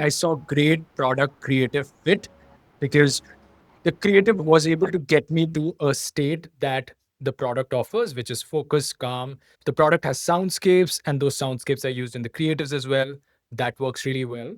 I saw great product creative fit because the creative was able to get me to a state that the product offers, which is focus, calm. The product has soundscapes, and those soundscapes are used in the creatives as well. That works really well.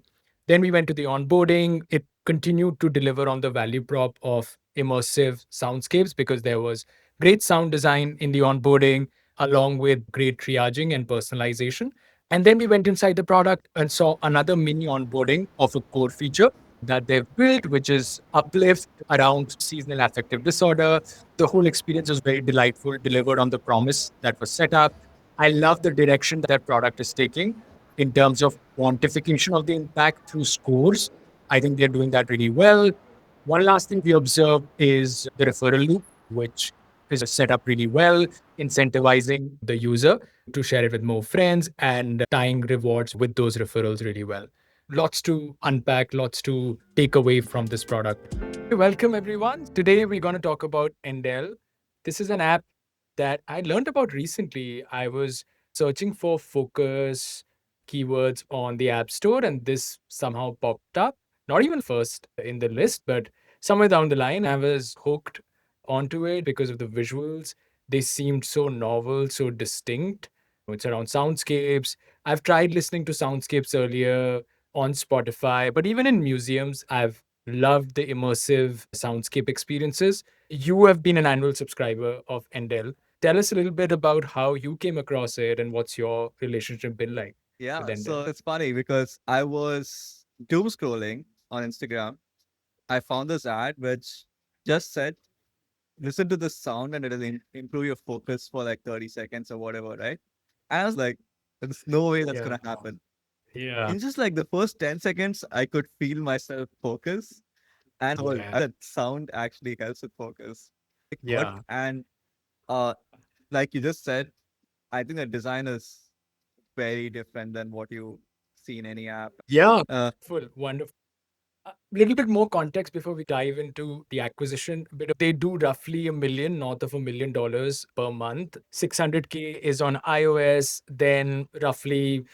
Then we went to the onboarding. It continued to deliver on the value prop of immersive soundscapes because there was great sound design in the onboarding, along with great triaging and personalization. And then we went inside the product and saw another mini onboarding of a core feature that they've built, which is Uplift around seasonal affective disorder. The whole experience was very delightful, delivered on the promise that was set up. I love the direction that product is taking in terms of quantification of the impact through scores. I think they're doing that really well. One last thing we observed is the referral loop, which is set up really well, incentivizing the user to share it with more friends and tying rewards with those referrals really well. Lots to unpack, lots to take away from this product. Welcome, everyone. Today, we're going to talk about Endel. This is an app that I learned about recently. I was searching for focus keywords on the App Store, and this somehow popped up. Not even first in the list, but somewhere down the line, I was hooked onto it because of the visuals. They seemed so novel, so distinct. It's around soundscapes. I've tried listening to soundscapes earlier on Spotify, but even in museums, I've loved the immersive soundscape experiences. You have been an annual subscriber of Endel. Tell us a little bit about how you came across it and what's your relationship been like with Yeah, Endel. so it's funny because I was doom scrolling on Instagram. I found this ad which just said, listen to this sound and it'll improve your focus for like 30 seconds or whatever, right? And I was like, there's no way that's Yeah. gonna happen. Yeah. In just like the first 10 seconds, I could feel myself focus and Yeah. that sound actually helps with focus. Like what? Yeah. And uh like you just said, I think the design is very different than what you see in any app. Yeah. Uh, Full. Wonderful. A little bit more context before we dive into the acquisition bit. They do roughly a million, north of $1 million per month. 600K is on iOS, then roughly,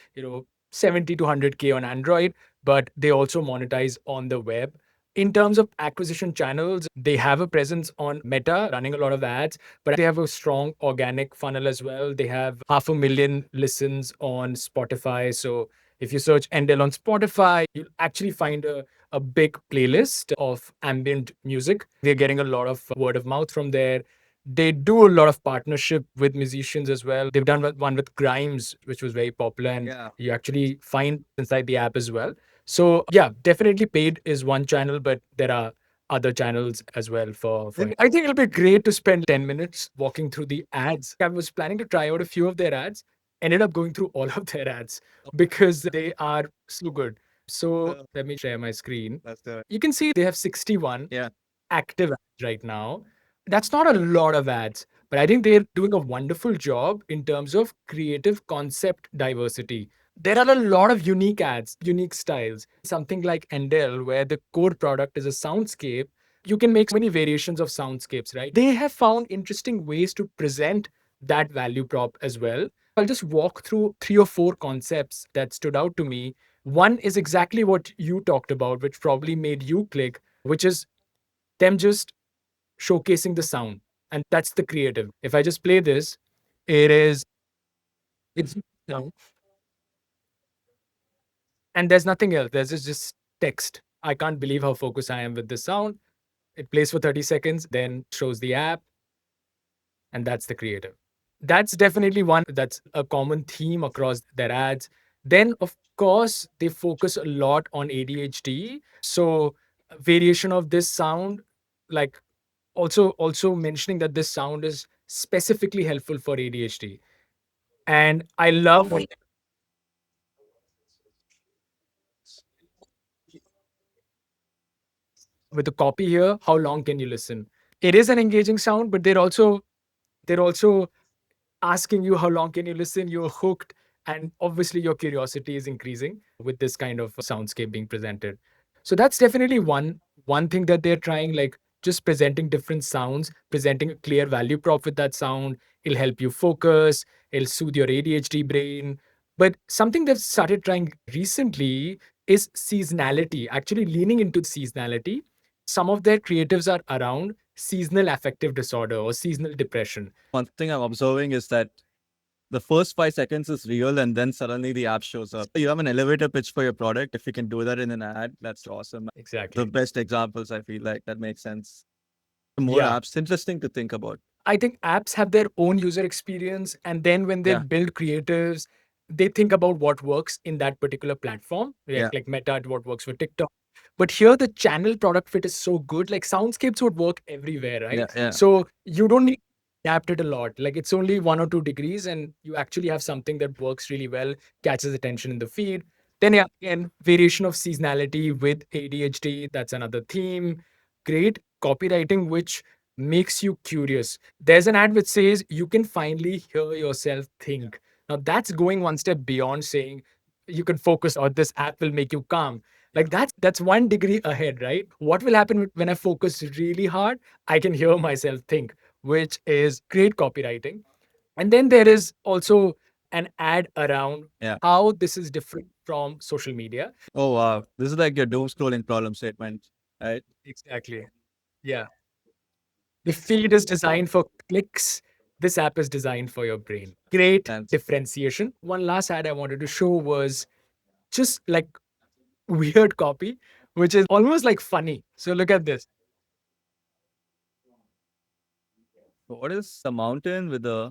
70 to 100K on Android, but they also monetize on the web. In terms of acquisition channels, they have a presence on Meta, running a lot of ads, but they have a strong organic funnel as well. They have 500,000 listens on Spotify. So if you search Endel on Spotify, you'll actually find a big playlist of ambient music. They're getting a lot of word of mouth from there. They do a lot of partnership with musicians as well. They've done one with Grimes, which was very popular, and yeah. you actually find inside the app as well. So yeah, definitely paid is one channel, but there are other channels as well for I think it'll be great to spend 10 minutes walking through the ads. I was planning to try out a few of their ads, ended up going through all of their ads because they are so good. So let me share my screen. That's the You can see they have 61 yeah. active ads right now. That's not a lot of ads, but I think they're doing a wonderful job in terms of creative concept diversity. There are a lot of unique ads, unique styles. Something like Endel, where the core product is a soundscape, you can make so many variations of soundscapes, right? They have found interesting ways to present that value prop as well. I'll just walk through three or four concepts that stood out to me. One is exactly what you talked about, which probably made you click, which is them just showcasing the sound. And that's the creative. If I just play this, it is, it's, and there's nothing else. There's just text. I can't believe how focused I am with this sound. It plays for 30 seconds, then shows the app, and that's the creative. That's definitely one that's a common theme across their ads. Then, of course, they focus a lot on ADHD. So, variation of this sound, like also mentioning that this sound is specifically helpful for ADHD. And I love with the copy here, how long can you listen? It is an engaging sound, but they're also asking you how long can you listen. You're hooked, and obviously your curiosity is increasing with this kind of soundscape being presented. So that's definitely one thing that they're trying, like just presenting different sounds, presenting a clear value prop with that sound. It'll help you focus, it'll soothe your ADHD brain. But something they've started trying recently is seasonality, actually leaning into seasonality. Some of their creatives are around seasonal affective disorder or seasonal depression. One thing I'm observing is that the first 5 seconds is real, and then suddenly the app shows up. You have an elevator pitch for your product. If you can do that in an ad, that's awesome. The Exactly. best examples, I feel like that makes sense. More Yeah. apps, interesting to think about. I think apps have their own user experience. And then when they Yeah, build creatives, they think about what works in that particular platform, yeah, like Meta, what works for TikTok. But here, the channel product fit is so good. Like Soundscapes would work everywhere, yeah, right? yeah. So you don't need to adapt it a lot. Like it's only 1 or 2 degrees, and you actually have something that works really well, catches attention in the feed. Then, yeah, again, variation of seasonality with ADHD. That's another theme. Great copywriting, which makes you curious. There's an ad which says you can finally hear yourself think. Now that's going one step beyond saying you can focus or this app will make you calm. Like that's 1 degree ahead, right? What will happen when I focus really hard? I can hear myself think, which is great copywriting. And then there is also an ad around Yeah. how this is different from social media. Oh wow, this is like your doom scrolling problem statement, right? Exactly. Yeah. The feed is designed for clicks. This app is designed for your brain. Great And differentiation. One last ad I wanted to show was just like weird copy, which is almost like funny. So look at this. what is the mountain with the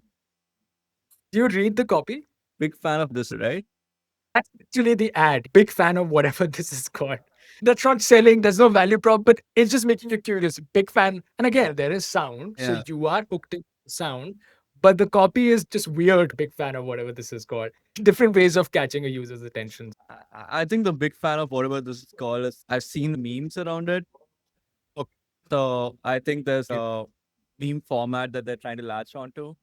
Do you read the copy? big fan of this, right? That's actually the ad. Big fan of whatever this is called. That's not selling, there's no value prop, but it's just making you curious. Big fan. And again, there is sound. So Yeah. you are hooked in sound, but the copy is just weird. Big fan of whatever this is called. Different ways of catching a user's attention. I think the big fan of whatever this is called is I've seen memes around it. Okay. So I think there's a meme format that they're trying to latch onto.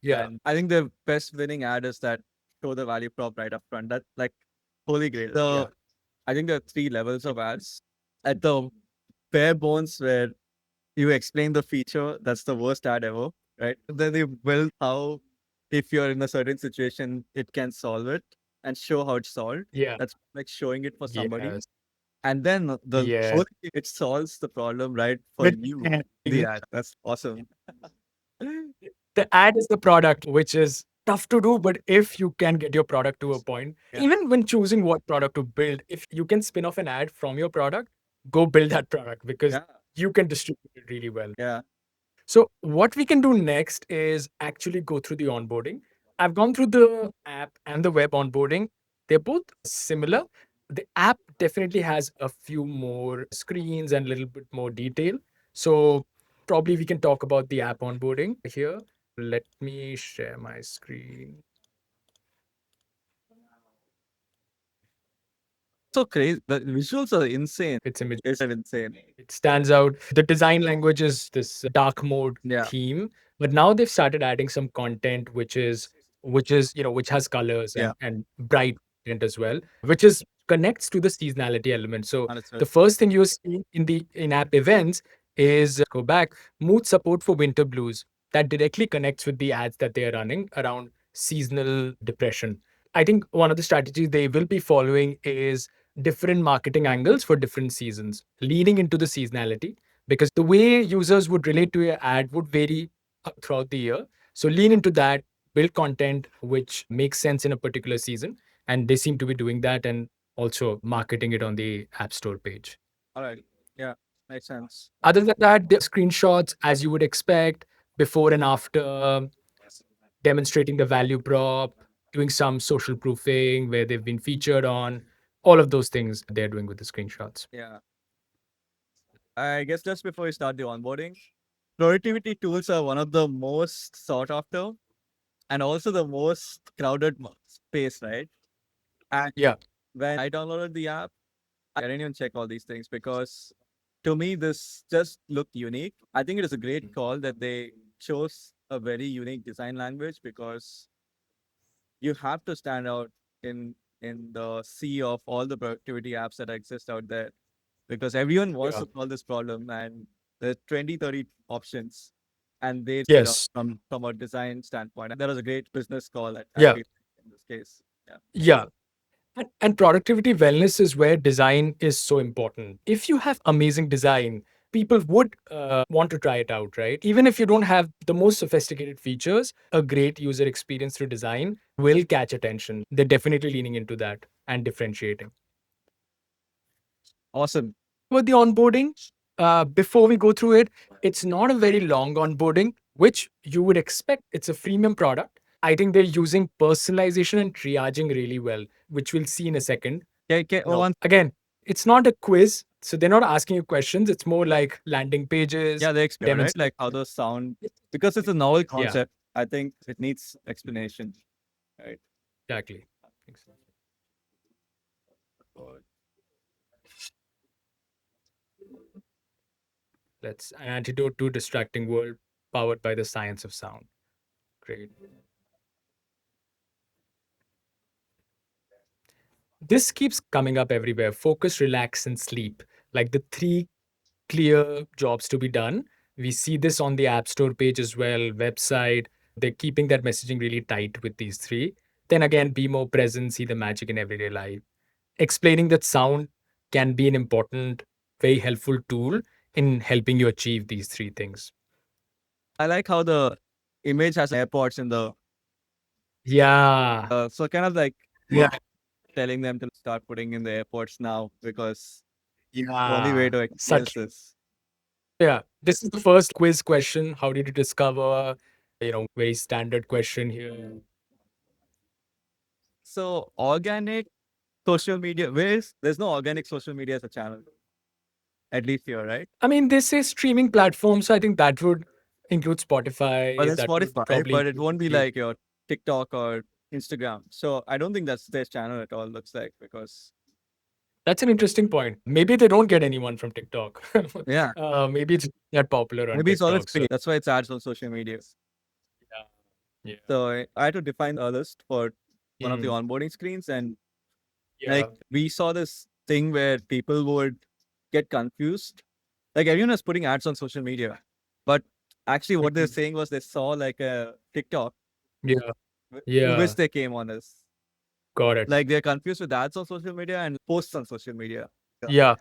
Yeah. And I think the best winning ad is that show the value prop right up front. That like holy grail. Yeah. I think there are 3 levels of ads. At the bare bones where you explain the feature, that's the worst ad ever, right? Then you build how if you're in a certain situation, it can solve it and show how it's solved. Yeah. That's like showing it for somebody. Yes. And then the Yeah. whole it solves the problem right for With you. The ad. That's awesome. the ad is the product, which is tough to do, but if you can get your product to a point, Yeah. even when choosing what product to build, if you can spin off an ad from your product, go build that product because Yeah. you can distribute it really well. Yeah. So, what we can do next is actually go through the onboarding. I've gone through the app and the web onboarding. They're both similar. The app definitely has a few more screens and a little bit more detail. So, probably we can talk about the app onboarding here. Let me share my screen. So crazy. The visuals are insane. It's image. It's insane. It stands out. The design language is this dark mode Yeah. theme, but now they've started adding some content which has colors Yeah. and bright content as well, which is connects to the seasonality element. So Understood. the first thing you see in the in-app events is go back mood support for winter blues that directly connects with the ads that they are running around seasonal depression. I think one of the strategies they will be following is different marketing angles for different seasons, leaning into the seasonality because the way users would relate to your ad would vary throughout the year. So lean into that, build content which makes sense in a particular season. And they seem to be doing that and also marketing it on the App Store page. All right. Yeah. Makes sense. Other than that, the screenshots, as you would expect, before and after, demonstrating the value prop, doing some social proofing where they've been featured on, all of those things they're doing with the screenshots. Yeah. I guess just before we start the onboarding, productivity tools are one of the most sought after and also the most crowded space, right? And Yeah. when I downloaded the app, I didn't even check all these things because to me, this just looked unique. I think it is a great call that they chose a very unique design language because you have to stand out in the sea of all the productivity apps that exist out there because everyone wants Yeah. to solve this problem and there's 20, 30 options and they Yes. from a design standpoint. That was a great business call I Yeah. feel in this case. Yeah. Yeah. And productivity wellness is where design is so important. If you have amazing design, people would want to try it out, right? Even if you don't have the most sophisticated features, a great user experience through design will catch attention. They're definitely leaning into that and differentiating. Awesome. With the onboarding, before we go through it, it's not a very long onboarding, which you would expect. It's a freemium product. I think they're using personalization and triaging really well, which we'll see in a second. Okay, Again, it's not a quiz, so they're not asking you questions. It's more like landing pages, yeah, they explain, right? demonstrate. Like how those sound, because it's a novel Yeah, concept. I think it needs explanation, right? exactly. Let's an antidote to distracting world powered by the science of sound. Great. This keeps coming up everywhere. Focus, relax, and sleep. Like the three clear jobs to be done. We see this on the App Store page as well, website. They're keeping that messaging really tight with these three. Then again, be more present, see the magic in everyday life. Explaining that sound can be an important, very helpful tool in helping you achieve these three things. I like how the image has airports in the Yeah. so kind of like Yeah. telling them to start putting in the airports now because the only way Yeah. to experience Such. this. Yeah. This is the first quiz question. How did you discover? Very standard question here. So organic social media, there's no organic social media as a channel, at least here, right? I mean, they say streaming platforms, so I think that would include But Spotify. then That would Spotify, probably but it include won't be YouTube. like your TikTok or Instagram. So I don't think that's their channel at all, looks like, because That's an interesting point. Maybe they don't get anyone from TikTok. yeah, Maybe it's not popular on maybe it's always TikTok. So paid. That's why it's ads on social media. yeah, yeah, So I had to define a list for one of the mm, onboarding screens, and yeah, like we saw this thing where people would get confused. Like everyone was putting ads on social media, but actually what they're mhm, saying was they saw like a TikTok yeah, to which yeah. they came on this. Got it. Like they're confused with ads on social media and posts on social media. Yeah. Yeah,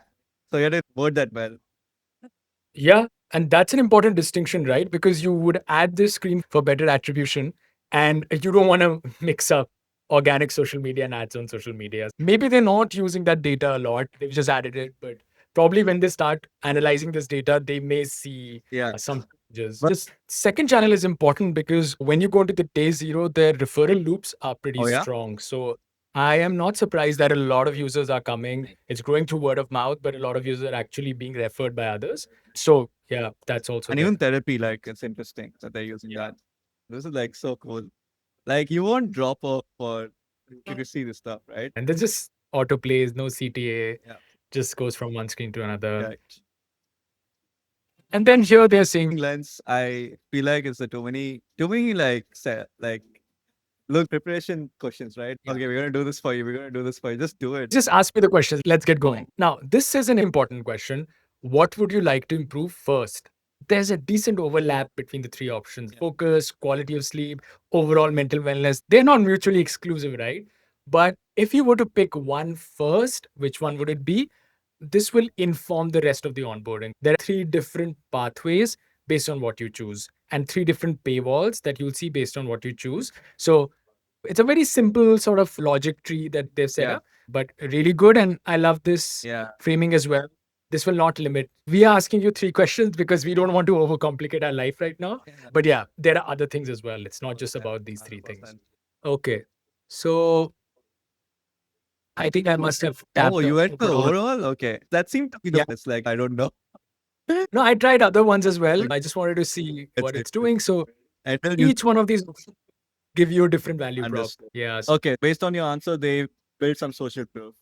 So you had to word that well. yeah, and that's an important distinction, right? Because you would add this screen for better attribution, and you don't want to mix up organic social media and ads on social media. Maybe they're not using that data a lot, they've just added it, but probably when they start analyzing this data, they may see Yeah. some changes. But This second channel is important because when you go into the day zero, their referral loops are pretty oh yeah. strong. So I am not surprised that a lot of users are coming. It's growing through word of mouth, but a lot of users are actually being referred by others. So yeah, that's also And there. even therapy, like it's interesting that they're using Yeah. that. This is like so cool. Like you won't drop off for you to see this stuff, right? And there's just auto plays, no CTA, Yeah. just goes from one screen to another. Right. And then here they're saying, Lens, I feel like it's a too many like like look preparation questions, right? yeah, Okay, we're gonna do this for you. We're gonna do this for you. Just do it. just ask me the questions. Let's get going. Now, this is an important question. What would you like to improve first? There's a decent overlap between the three options: Yeah. focus, quality of sleep, overall mental wellness. They're not mutually exclusive, right? But if you were to pick one first, which one would it be? This will inform the rest of the onboarding. There are three different pathways based on what you choose, and three different paywalls that you'll see based on what you choose. So it's a very simple sort of logic tree that they've set Yeah. up, but really good. And I love this Yeah. framing as well. This will not limit. We are asking you three questions because we don't want to overcomplicate our life right now. Yeah. But yeah, there are other things as well. It's not just 100%. about these three things. 100%. Okay. So I think I must have Oh, tapped you went for overall. overall? Okay. That seemed to be the Yeah. best. Like, I don't know. No, I tried other ones as well. I just wanted to see That's what it. it's doing. So And then you each one of these give you a different value prop. understood. Yeah, Okay. Based on your answer, they built some social proof.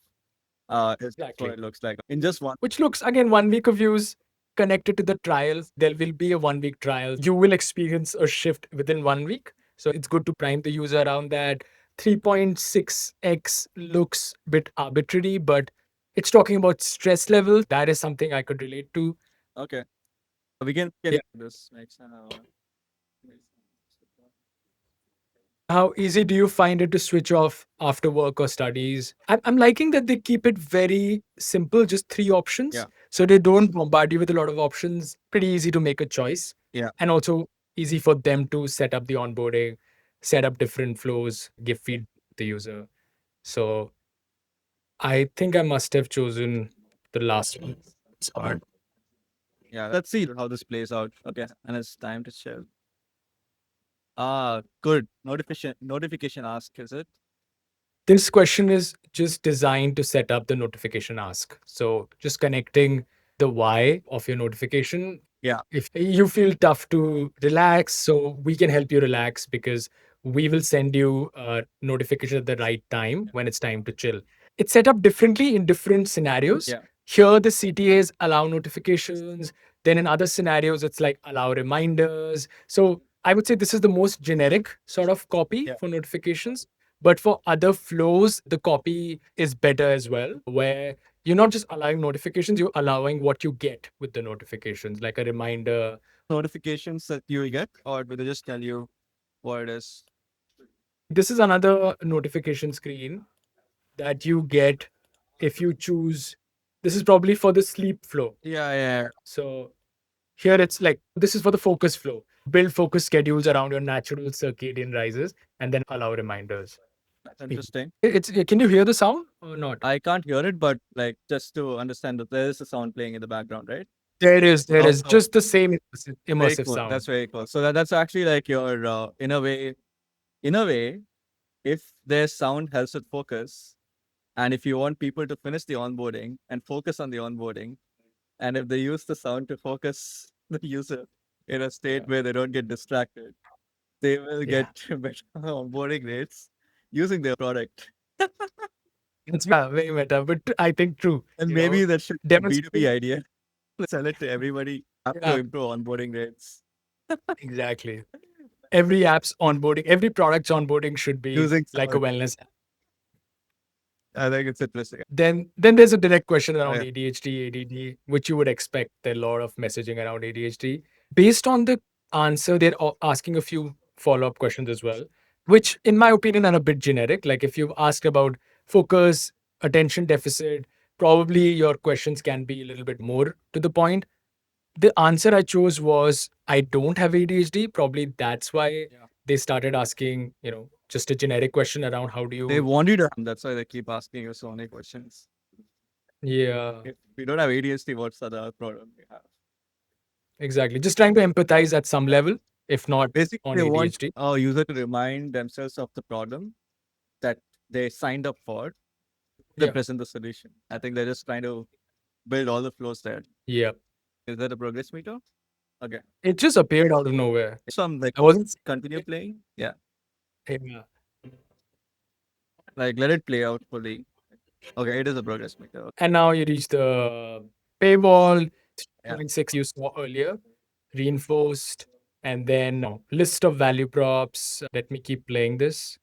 That's what exactly. it looks like. In just one. Which looks again 1 week of use connected to the trials. There will be a 1 week trial. You will experience a shift within 1 week. So it's good to prime the user around that. 3.6x looks a bit arbitrary, but it's talking about stress level. That is something I could relate to. Okay. We can Yeah. this next. How easy do you find it to switch off after work or studies? I'm liking that they keep it very simple, just three options. Yeah. So they don't bombard you with a lot of options. Pretty easy to make a choice. Yeah. And also easy for them to set up the onboarding, set up different flows, give feedback to the user. So I think I must have chosen the last one. It's hard. Yeah. Let's see how this plays out. Okay. And it's time to chill. Ah, good. Notification ask, is it? This question is just designed to set up the notification ask. So just connecting the why of your notification. Yeah. If you feel tough to relax, so we can help you relax because we will send you a notification at the right time when it's time to chill. It's set up differently in different scenarios. Yeah. Here, the CTAs allow notifications. Then in other scenarios, it's like allow reminders. So I would say this is the most generic sort of copy Yeah. for notifications. But for other flows, the copy is better as well, where you're not just allowing notifications, you're allowing what you get with the notifications, like a reminder. Notifications that you get, or do they just tell you what it is? This is another notification screen that you get if you choose. This is probably for the sleep flow. Yeah. Yeah. So here it's like this is for the focus flow. Build focus schedules around your natural circadian rises and then allow reminders. That's interesting. It's can you hear the sound or not? I can't hear it, but like just to understand that there is a sound playing in the background, right? There is Oh, just the same very immersive cool. sound. That's very cool. So that's actually like your in a way, if their sound helps with focus, and if you want people to finish the onboarding and focus on the onboarding, and if they use the sound to focus the user in a state where they don't get distracted, they will get Yeah. better onboarding rates using their product. It's very meta, but I think true. And You maybe know, that should be a B2B demonstrate. idea. Let's sell it to everybody up to Yeah, improve onboarding rates exactly. Every app's onboarding, every product's onboarding should be using like a sound. wellness app. I think it's interesting. Then there's a direct question Oh, around yeah. ADHD, ADD, which you would expect. There are a lot of messaging around ADHD. Based on the answer, they're asking a few follow-up questions as well, which in my opinion are a bit generic. Like if you've asked about focus, attention deficit, probably your questions can be a little bit more to the point. The answer I chose was I don't have ADHD. Probably that's why Yeah. they started asking, just a generic question around how do They you. want you to. That's why they keep asking you so many questions. Yeah, If we don't have ADHD, what's the other problem we have? exactly. Just trying to empathize at some level, if not Basically, on they want ADHD. a user to remind themselves of the problem that they signed up for. They Yeah. present the solution. I think they're just trying to build all the flows there. Yeah. Is that a progress meter? Okay. It just appeared out of nowhere. So I'm like, I wasn't. continue playing. Yeah. Yeah. Like, let it play out fully. Okay. It is a progress meter. And now you reach the paywall, Yeah. point 6 you saw earlier, reinforced, and then list of value props. Let me keep playing this.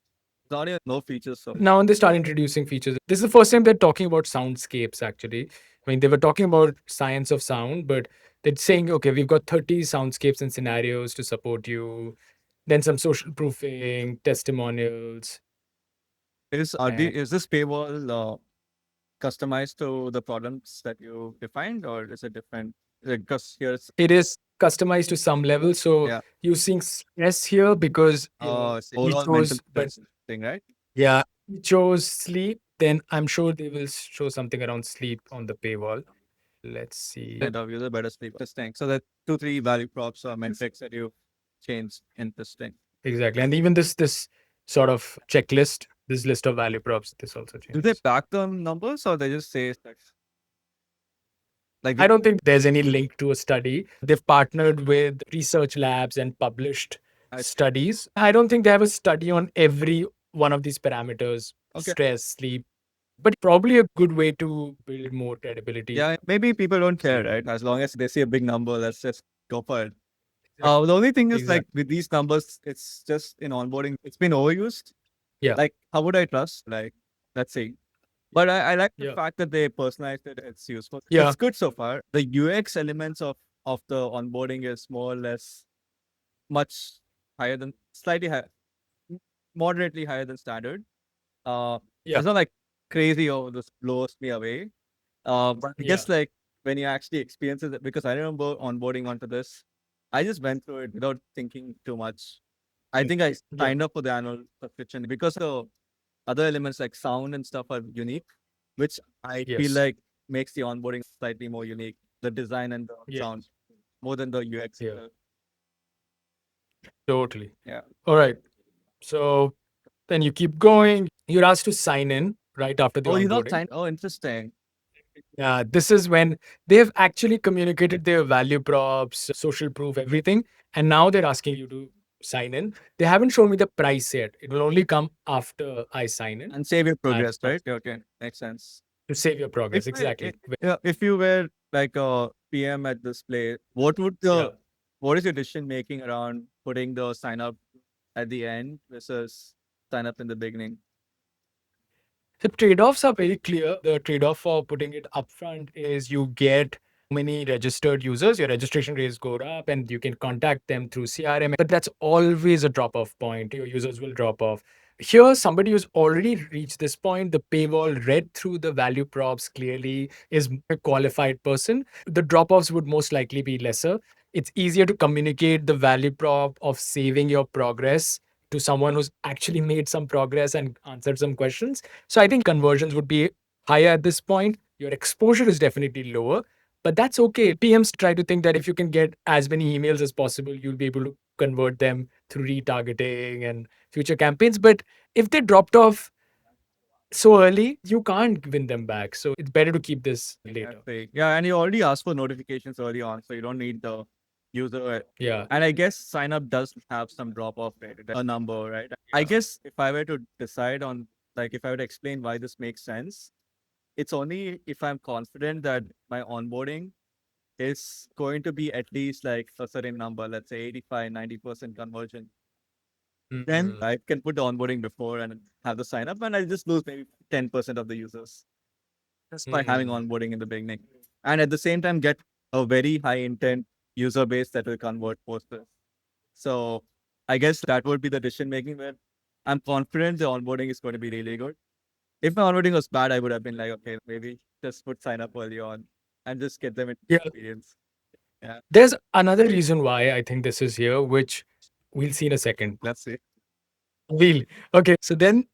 Not even no features. So Now they start introducing features. This is the first time they're talking about soundscapes, actually. I mean, they were talking about science of sound, but they're saying, okay, we've got 30 soundscapes and scenarios to support you. Then some social proofing, testimonials. And is this paywall customized to the problems that you defined, or is it different? Because here's it is customized to some level. So yeah. you're seeing stress here because, Oh, he overall mental chose, but stress thing, right? yeah, he chose sleep. Then I'm sure they will show something around sleep on the paywall. Let's see. And of user better sleep. Interesting. So that 2, 3 value props or metrics that you changed. Interesting. Exactly. And even this sort of checklist, this list of value props, this also Do they changes. back the numbers or they just say like I don't think there's any link to a study. They've partnered with research labs and published I see. studies. I don't think they have a study on every one of these parameters, Okay. stress, sleep, but probably a good way to build more credibility. Yeah, maybe people don't care, See. right? As long as they see a big number, let's just go for it. Exactly. The only thing is like Exactly. with these numbers, it's just in onboarding, it's been overused. Yeah. Like, how would I trust? Like, let's see. But I like the Yeah. fact that they personalized it. It's useful. Yeah. It's good so far. The UX elements of the onboarding is more or less much higher than slightly higher. moderately higher than standard. Yeah. It's not like crazy or this blows me away. But I guess Yeah. like when you actually experience it, because I remember onboarding onto this, I just went through it without thinking too much. I think I Yeah. signed up for the annual subscription because the other elements like sound and stuff are unique, which I feel Yes. like makes the onboarding slightly more unique. The design and the Yeah. sound more than the UX Yeah. itself. Totally. Yeah. All right. So then you keep going. You're asked to sign in right after the Oh, you not onboarding. signed? Oh, interesting. This is when they've actually communicated their value props, social proof, everything. And now they're asking you to sign in. They haven't shown me the price yet. It will only come after I sign in. And save your I've progress, right? Okay, makes sense. to save your If progress. Exactly. yeah, if you were like a PM at this place, what would Yeah. what is your decision making around putting the sign up at the end versus sign up in the beginning? The trade-offs are very clear. The trade-off for putting it upfront is you get many registered users, your registration rates go up, and you can contact them through CRM. But that's always a drop-off point. Your users will drop off. Here, somebody who's already reached this point, the paywall read through the value props clearly, is a qualified person. The drop-offs would most likely be lesser. It's easier to communicate the value prop of saving your progress to someone who's actually made some progress and answered some questions. So I think conversions would be higher at this point. Your exposure is definitely lower, but that's okay. PMs try to think that if you can get as many emails as possible, you'll be able to convert them through retargeting and future campaigns. But if they dropped off so early, you can't win them back. So it's better to keep this later. Exactly. Yeah, and you already asked for notifications early on, so you don't need the user. Yeah. And I guess sign up does have some drop off rate, a number, right? I guess if I were to decide on, like, if I were to explain why this makes sense, it's only if I'm confident that my onboarding is going to be at least like a certain number, let's say 85, 90% conversion. Then Mm. I can put the onboarding before and have the sign up, and I just lose maybe 10% of the users just by having Mm. onboarding in the beginning. And at the same time, get a very high intent user base that will convert post this. So I guess that would be the decision making where I'm confident the onboarding is going to be really good. If my onboarding was bad, I would have been like, okay, maybe just put sign up early on and just get them into Yeah. experience. Yeah. There's another reason why I think this is here, which we'll see in a second. Let's see. We'll. Okay. So then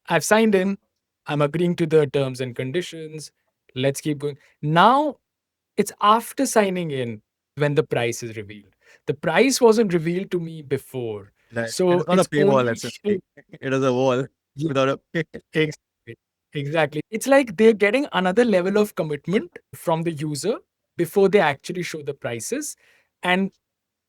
I've signed in. I'm agreeing to the terms and conditions. Let's keep going. Now it's after signing in when the price is revealed. The price wasn't revealed to me before. Right. It So is not a it's paywall, only let's say. It is a wall yeah, without a exactly. Exactly. It's like they're getting another level of commitment from the user before they actually show the prices. And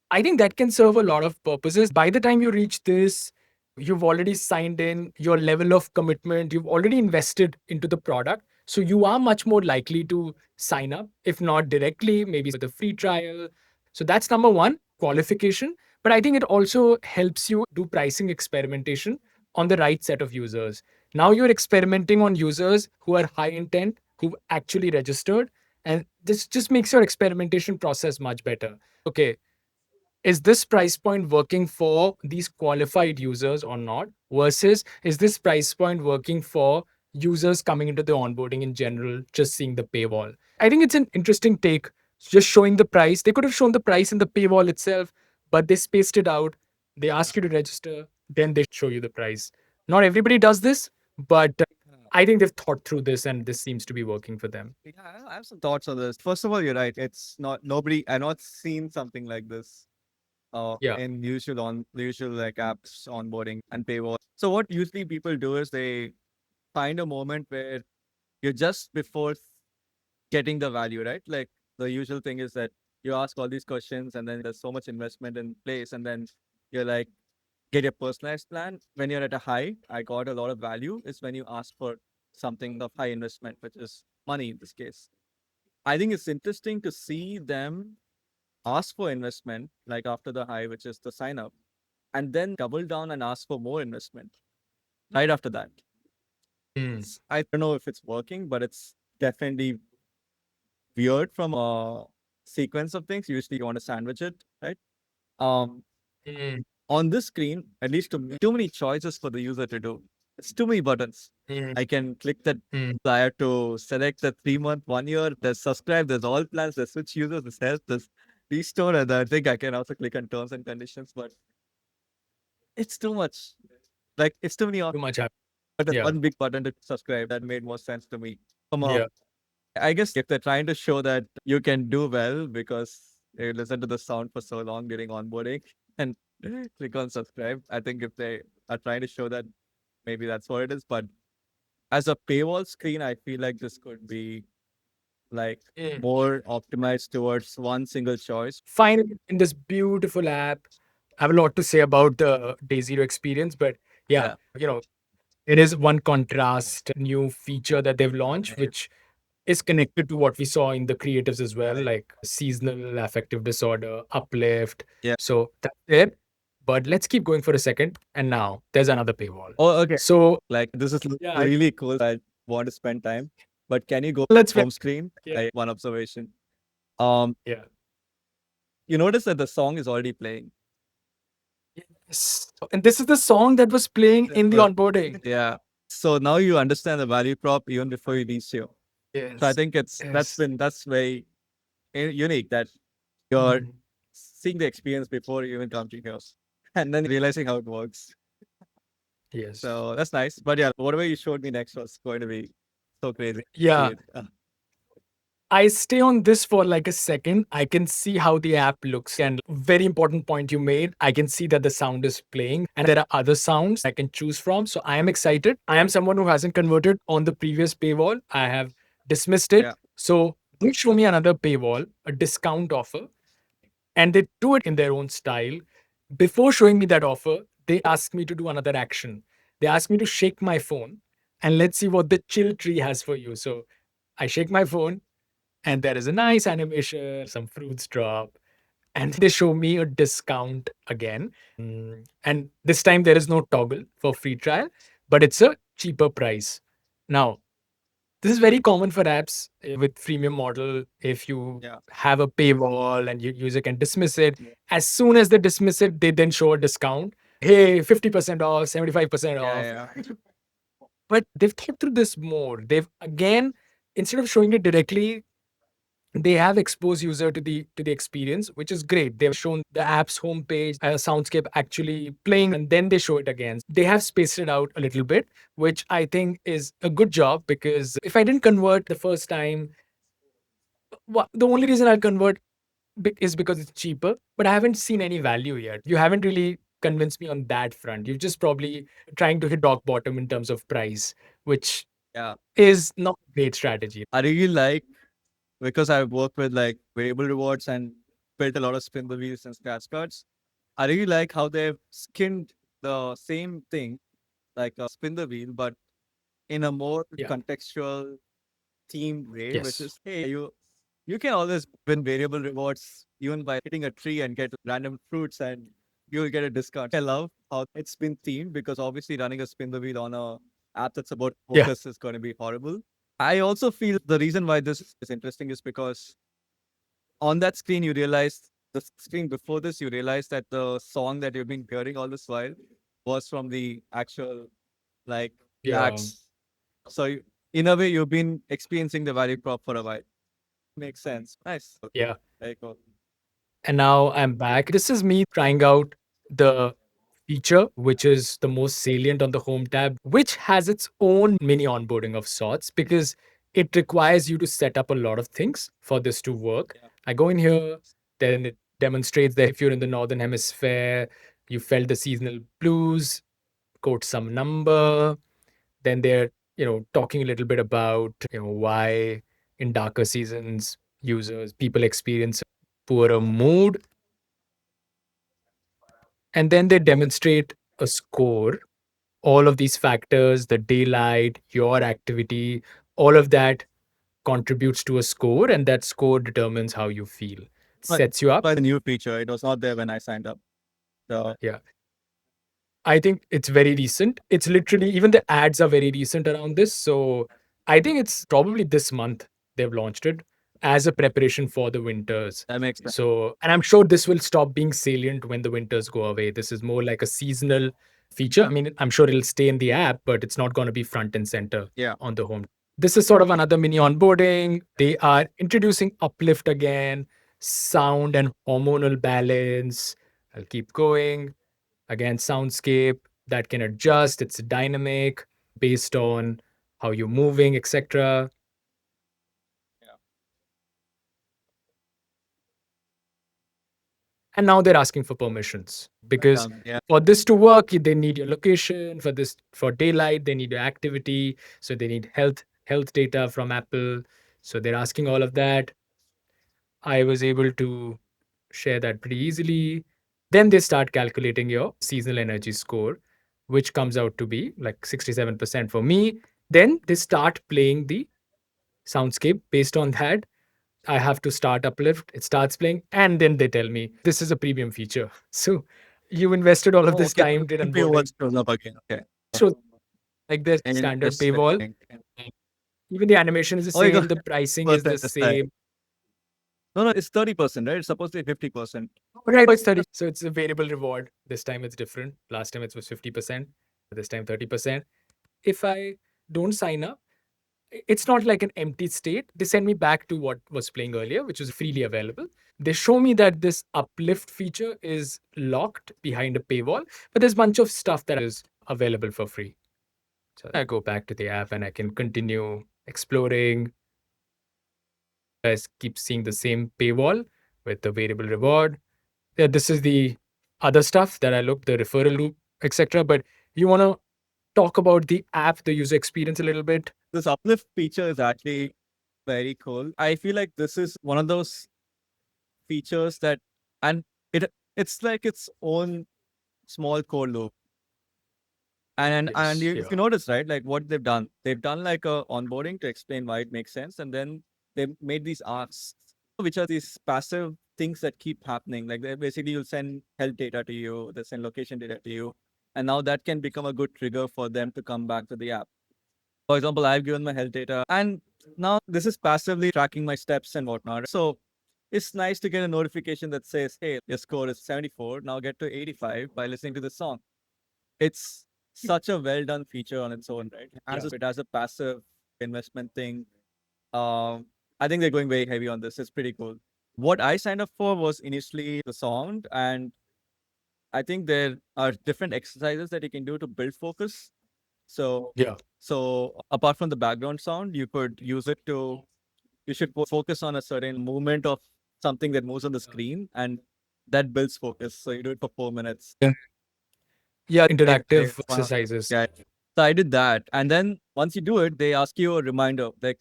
I think that can serve a lot of purposes. By the time you reach this, you've already signed in your level of commitment, you've already invested into the product. So you are much more likely to sign up, if not directly, maybe with a free trial. So that's number one, qualification. But I think it also helps you do pricing experimentation on the right set of users. Now you're experimenting on users who are high intent, who've actually registered. And this just makes your experimentation process much better. Okay, is this price point working for these qualified users or not versus is this price point working for users coming into the onboarding in general just seeing the paywall. I think it's an interesting take, just showing the price. They could have shown the price in the paywall itself, but they spaced it out. They ask you to register, then they show you the price. Not everybody does this, but I think they've thought through this and this seems to be working for them. Yeah, I have some thoughts on this. First of all, you're right. It's not nobody. I've not seen something like this Yeah. in usual like apps onboarding and paywall. So what usually people do is they find a moment where you're just before getting the value, right? Like the usual thing is that you ask all these questions and then there's so much investment in place, and then you're like get a personalized plan. When you're at a high, I got a lot of value is when you ask for something of high investment, which is money in this case. I think it's interesting to see them ask for investment, like after the high, which is the sign up, and then double down and ask for more investment right after that. Mm, I don't know if it's working, but it's definitely weird from a sequence of things. Usually you want to sandwich it, right? Um, mm. on this screen, at least to me, too many choices for the user to do. It's too many buttons. I can click that. I have to select the 3 month, 1 year. There's subscribe. There's all plans. There's switch users. There's help. There's restore. And I think I can also click on terms and conditions. But it's too much. Like it's too many Too options. much. But there's Yeah. one big button to subscribe that made more sense to me. Come on. Yeah. I guess if they're trying to show that you can do well because you listen to the sound for so long during onboarding and click on subscribe, I think if they are trying to show that, maybe that's what it is. But as a paywall screen, I feel like this could be like more optimized towards one single choice. Finally, in this beautiful app, I have a lot to say about the day zero experience, but yeah, Yeah. it is one contrast new feature that they've launched, which is connected to what we saw in the creatives as well, like seasonal affective disorder, uplift. Yeah. So that's it. But let's keep going for a second. And now there's another paywall. Oh, okay. So Like this is yeah, really cool. I want to spend time. But can you go let's home screen? yeah, One observation. Um, yeah. you notice that the song is already playing. Yes. And this is the song that was playing in the Well, onboarding. yeah. So now you understand the value prop even before you reach here. So I Yes. think Yes. that's very unique that you're Mhm. seeing the experience before you even come to here, and then realizing how it works. Yes. So that's nice. But yeah, whatever you showed me next was going to be so crazy. See Yeah. it. I stay on this for like a second. I can see how the app looks. And very important point you made. I can see that the sound is playing and there are other sounds I can choose from. So I am excited. I am someone who hasn't converted on the previous paywall. I have dismissed it. Yeah. So they show me another paywall, a discount offer, and they do it in their own style. Before showing me that offer, they ask me to do another action. They ask me to shake my phone and let's see what the chill tree has for you. So I shake my phone and there is a nice animation, some fruits drop, and they show me a discount again. And this time there is no toggle for free trial, but it's a cheaper price. Now, this is very common for apps with freemium model. If you Yeah. have a paywall and your user can dismiss it, Yeah. as soon as they dismiss it, they then show a discount. Hey, 50% off, 75% Yeah. off. Yeah. But they've thought through this more. They've again, instead of showing it directly, they have exposed user to the experience, which is great. They've shown the app's homepage, Soundscape actually playing, and then they show it again. They have spaced it out a little bit, which I think is a good job because if I didn't convert the first time, the only reason I'll convert is because it's cheaper, but I haven't seen any value yet. You haven't really convinced me on that front. You're just probably trying to hit rock bottom in terms of price, which Yeah. is not a great strategy. I really like because I've worked with like variable rewards and built a lot of spin the wheels and scratch cards. I really like how they've skinned the same thing, like a spin the wheel, but in a more Yeah. contextual theme way, which Yes. is hey, you can always win variable rewards even by hitting a tree and get random fruits and you'll get a discount. I love how it's been themed because obviously running a spin the wheel on a app that's about Yeah. focus is going to be horrible. I also feel the reason why this is interesting is because on that screen you realize the screen before this you realize that the song that you've been hearing all this while was from the actual like Yeah. ads. So in a way you've been experiencing the value prop for a while. Makes sense. Nice. Yeah. Very cool. And now I'm back. This is me trying out the feature, which is the most salient on the home tab, which has its own mini onboarding of sorts because it requires you to set up a lot of things for this to work. Yeah. I go in here, then it demonstrates that if you're in the northern hemisphere, you felt the seasonal blues, quote some number. Then they're, talking a little bit about, why in darker seasons people experience poorer mood, and then they demonstrate a score. All of these factors, the daylight, your activity, all of that contributes to a score, and that score determines how you feel. But Sets you up. by the new feature, it was not there when I signed up. So Yeah. I think it's very recent. It's literally, even the ads are very recent around this. So I think it's probably this month they've launched it. as a preparation for the winters. That makes sense. So, and I'm sure this will stop being salient when the winters go away. This is more like a seasonal feature. I mean, I'm sure it'll stay in the app, but it's not going to be front and center Yeah. on the home. This is sort of another mini onboarding. They are introducing Uplift again, sound and hormonal balance. I'll keep going. Again, Soundscape that can adjust, it's dynamic based on how you're moving, etc. Yeah. And now they're asking for permissions because Yeah. for this to work, they need your location. For this, for daylight, they need your activity. So they need health data from Apple. So they're asking all of that. I was able to share that pretty easily. Then they start calculating your seasonal energy score, which comes out to be like 67% for me. Then they start playing the soundscape based on that. I have to start Uplift. It starts playing, and then they tell me this is a premium feature. So you invested all of Oh, this okay. time, did Paywall onboarding. shows up again. Okay. So like the standard paywall, Interesting. even the animation is the Oh, you same, got the pricing is the 50% this time. same. No, no, it's 30%, right? It's supposed to be 50%. Right, it's 30. So it's a variable reward. This time it's different. Last time it was 50%. This time 30%. If I don't sign up, it's not like an empty state. They send me back to what was playing earlier, which was freely available. They show me that this uplift feature is locked behind a paywall, but there's a bunch of stuff that is available for free. So I go back to the app and I can continue exploring. I keep seeing the same paywall with the variable reward. Yeah, this is the other stuff that I look, the referral loop, etc. But you want to talk about the app, the user experience a little bit? This uplift feature is actually very cool. I feel like this is one of those features that, and it's like its own small core loop. And Yes. if you notice, right, like what they've done like a onboarding to explain why it makes sense, and then they made these arcs, which are these passive things that keep happening. Like they basically you'll send health data to you, they send location data to you, and now that can become a good trigger for them to come back to the app. For example, I've given my health data, and now this is passively tracking my steps and whatnot. So it's nice to get a notification that says, "Hey, your score is 74. Now get to 85 by listening to this song." It's such a well done feature on its own, right? It has a passive investment thing. I think they're going very heavy on this. It's pretty cool. What I signed up for was initially the sound, and I think there are different exercises that you can do to build focus. So, Yeah. so apart from the background sound, you could use it to you should focus on a certain movement of something that moves on the screen, and that builds focus. So you do it for 4 minutes. Yeah, Anyway, interactive exercises. yeah. So I did that. And then once you do it, they ask you a reminder, like,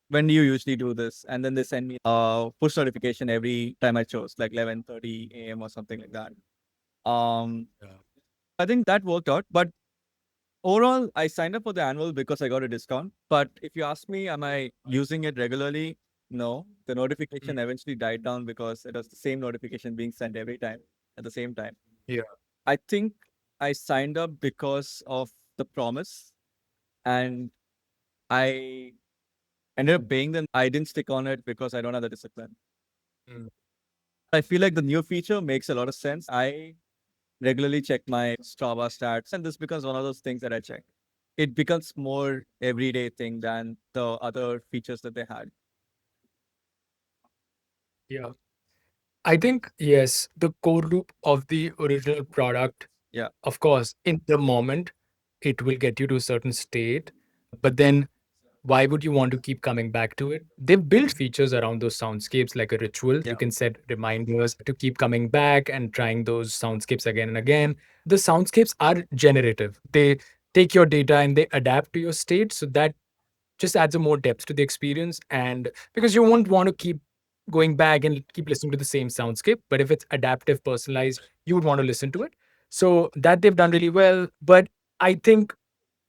when do you usually do this? And then they send me a push notification every time I chose, like 11:30 a.m. or something like that. Um, Yeah. I think that worked out. But overall, I signed up for the annual because I got a discount. But if you ask me, am I using it regularly? No. The notification eventually died down because it was the same notification being sent every time at the same time. Yeah. I think I signed up because of the promise, and I ended up paying them. I didn't stick on it because I don't have the discipline. Mm. I feel like the new feature makes a lot of sense. I regularly check my Strava stats, and this becomes one of those things that I check. It becomes more everyday thing than the other features that they had. Yeah. I think, yes, the core loop of the original product, Yeah. of course, in the moment, it will get you to a certain state. But then why would you want to keep coming back to it? They've built features around those soundscapes like a ritual. Yeah. You can set reminders to keep coming back and trying those soundscapes again and again. The soundscapes are generative. They take your data and they adapt to your state. So that just adds a more depth to the experience. And because you won't want to keep going back and keep listening to the same soundscape, but if it's adaptive, personalized, you would want to listen to it. So that they've done really well. But I think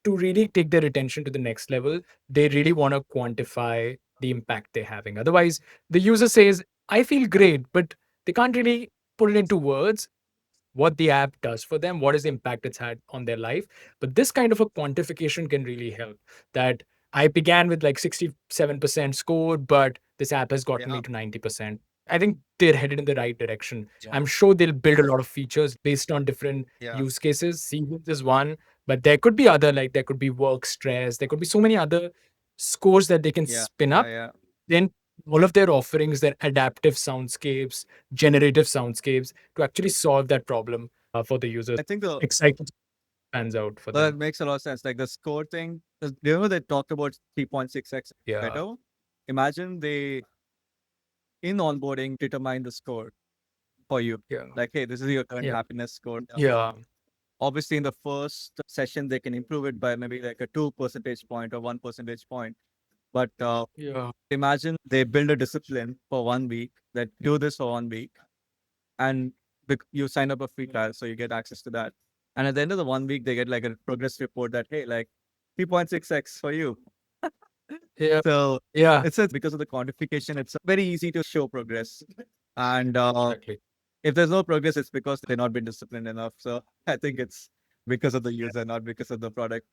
to really take their attention to the next level, they really want to quantify the impact they're having. Otherwise, the user says, I feel great, but they can't really put it into words what the app does for them, what is the impact it's had on their life. But this kind of a quantification can really help. That I began with like 67% score, but this app has gotten Yeah. me to 90%. I think they're headed in the right direction. Yeah. I'm sure they'll build a lot of features based on different Yeah. use cases. Seasons is one, but there could be other, like there could be work stress, there could be so many other scores that they can Yeah. spin Yeah. up. Yeah. Then all of their offerings, their adaptive soundscapes, generative soundscapes, to actually solve that problem for the users. I think the Exciting pans out for that them. makes a lot of sense. Like the score thing, you know, they talked about 3.6x Yeah. better. Imagine they in onboarding determine the score for you. Yeah. Like, hey, this is your current Yeah. happiness score. Yeah. Obviously, in the first session, they can improve it by maybe like a 2 percentage point or 1 percentage point. But Yeah. imagine they build a discipline for 1 week that do this for 1 week, and you sign up a free trial, so you get access to that. And at the end of the 1 week, they get like a progress report that hey, like 3.6x for you. Yeah. So Yeah. it's because of the quantification, it's very easy to show progress. And Exactly. if there's no progress, it's because they've not been disciplined enough. So I think it's because of the user, not because of the product.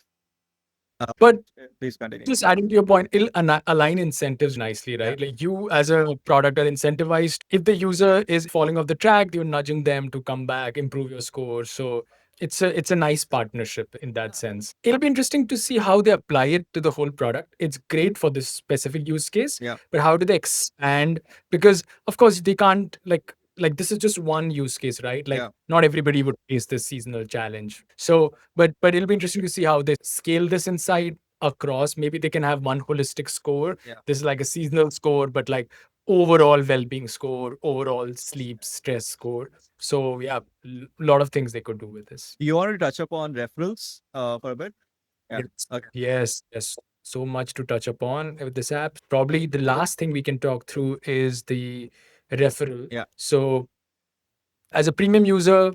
But Please continue. just adding to your point, it'll align incentives nicely, Yeah. right? Like you as a product are incentivized. If the user is falling off the track, you're nudging them to come back, improve your score. So it's a nice partnership in that sense. It'll be interesting to see how they apply it to the whole product. It's great for this specific use case, Yeah. but how do they expand? Because of course they can't like this is just one use case, right? Like Yeah. not everybody would face this seasonal challenge. So, but it'll be interesting to see how they scale this inside across. Maybe they can have one holistic score. Yeah. This is like a seasonal score, but like overall well-being score, overall sleep stress score. So yeah, a lot of things they could do with this. You want to touch upon referrals for a bit? Yeah. Yes, Okay. yes. So much to touch upon with this app. Probably the last thing we can talk through is the referral. Yeah. So as a premium user,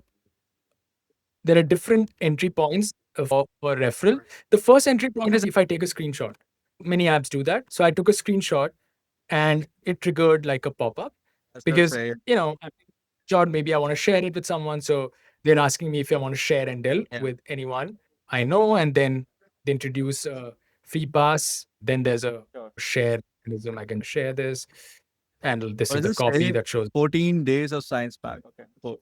there are different entry points for referral. The first entry point is if I take a screenshot. Many apps do that. So I took a screenshot and it triggered like a pop-up That's because, right. I shot, maybe I want to share it with someone. So they're asking me if I want to share Endel Yeah. with anyone I know. And then they introduce a free pass. Then there's a Sure. share mechanism. I can share this. And this What is is the this? copy that shows. 14 days of science pack. Okay. Cool.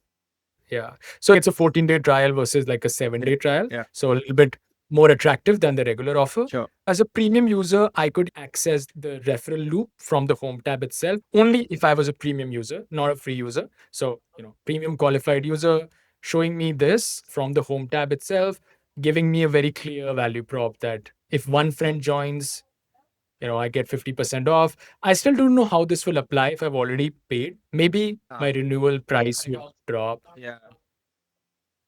Yeah. So it's a 14-day trial versus like a 7-day trial. Yeah. So a little bit more attractive than the regular offer. Sure. As a premium user, I could access the referral loop from the home tab itself only if I was a premium user, not a free user. So, premium qualified user showing me this from the home tab itself, giving me a very clear value prop that if one friend joins, I get 50% off. I still don't know how this will apply if I've already paid. Maybe my renewal price will drop. Yeah.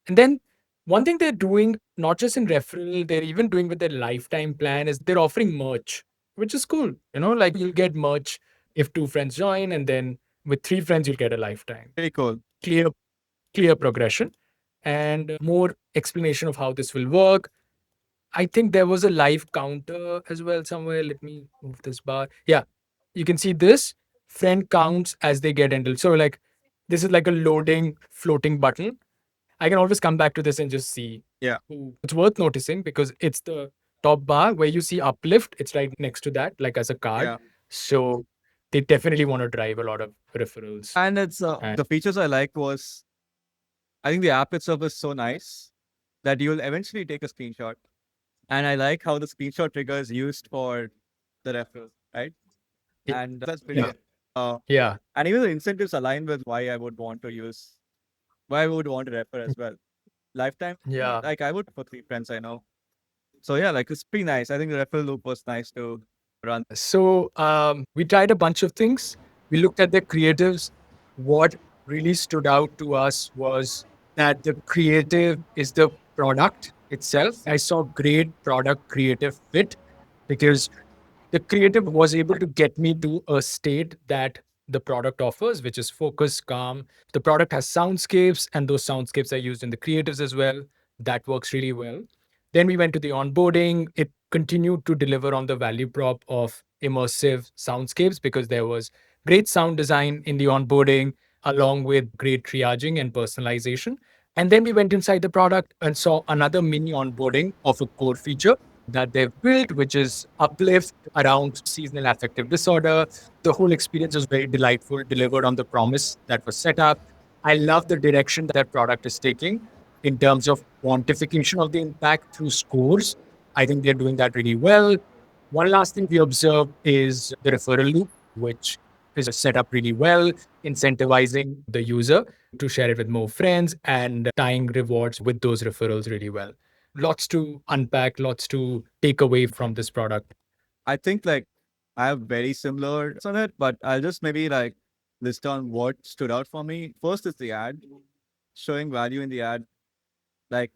And then one thing they're doing, not just in referral, they're even doing with their lifetime plan is they're offering merch, which is cool. Like you'll get merch if two friends join, and then with three friends, you'll get a lifetime. Very cool. Clear, clear progression and more explanation of how this will work. I think there was a live counter as well somewhere. Let me move this bar. Yeah, you can see this friend counts as they get ended. So like this is like a loading floating button. I can always come back to this and just see. Yeah. It's worth noticing because it's the top bar where you see Uplift. It's right next to that, like as a card. Yeah. So they definitely want to drive a lot of referrals. And it's And the features I like was I think the app itself is so nice that you'll eventually take a screenshot. And I like how the screenshot trigger is used for the referral, right? And that's yeah, brilliant. yeah, And even the incentives align with why I would want to refer as well. Lifetime, yeah. like I would for 3 friends I know. So yeah, like it's pretty nice. I think the referral loop was nice to run. So we tried a bunch of things. We looked at the creatives. What really stood out to us was that the creative is the product itself. I saw great product creative fit because the creative was able to get me to a state that the product offers, which is focus, calm. The product has soundscapes, and those soundscapes are used in the creatives as well. That works really well. Then we went to the onboarding. It continued to deliver on the value prop of immersive soundscapes because there was great sound design in the onboarding, along with great triaging and personalization. And then we went inside the product and saw another mini onboarding of a core feature that they've built, which is Uplift around seasonal affective disorder. The whole experience was very delightful, delivered on the promise that was set up. I love the direction that product is taking in terms of quantification of the impact through scores. I think they're doing that really well. One last thing we observed is the referral loop, which is set up really well, incentivizing the user to share it with more friends and tying rewards with those referrals really well. Lots to unpack, lots to take away from this product. I think like I have very similar thoughts on it, but I'll just maybe like list down what stood out for me. First is the ad, showing value in the ad, like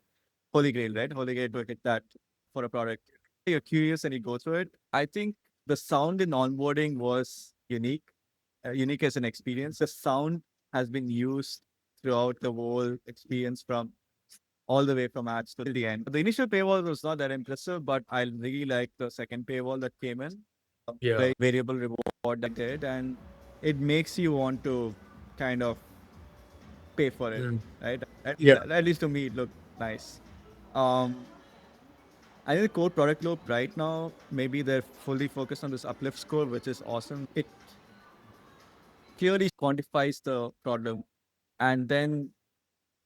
Holy Grail, right? Holy Grail to get that for a product. You're curious and you go through it. I think the sound in onboarding was unique, unique as an experience. The sound has been used throughout the whole experience from all the way from ads to the end. The initial paywall was not that impressive, but I really like the second paywall that came in, Yeah. variable reward that did, and it makes you want to kind of pay for it, Mm. right? Yeah. At least to me, it looked nice. Um, I think the core product loop right now, maybe they're fully focused on this uplift score, which is awesome. It clearly quantifies the problem, and then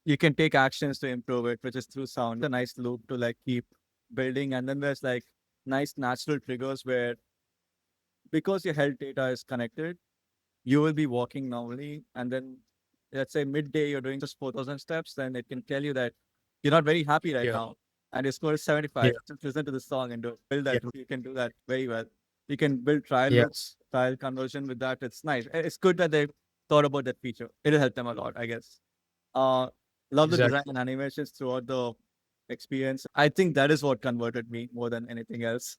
you can take actions to improve it, which is through sound. A nice loop to like keep building. And then there's like nice natural triggers where because your health data is connected, you will be walking normally. And then let's say midday you're doing just 4,000 steps, then it can tell you that you're not very happy right Yeah. now. And your score is Yeah. 75. Just listen to the song and build Yeah. that. You can do that very well. You can build trial Yeah. loops, trial conversion with that. It's nice. It's good that they thought about that feature. It'll help them a lot, I guess. Uh, love the design Exactly. and animations throughout the experience. I think that is what converted me more than anything else.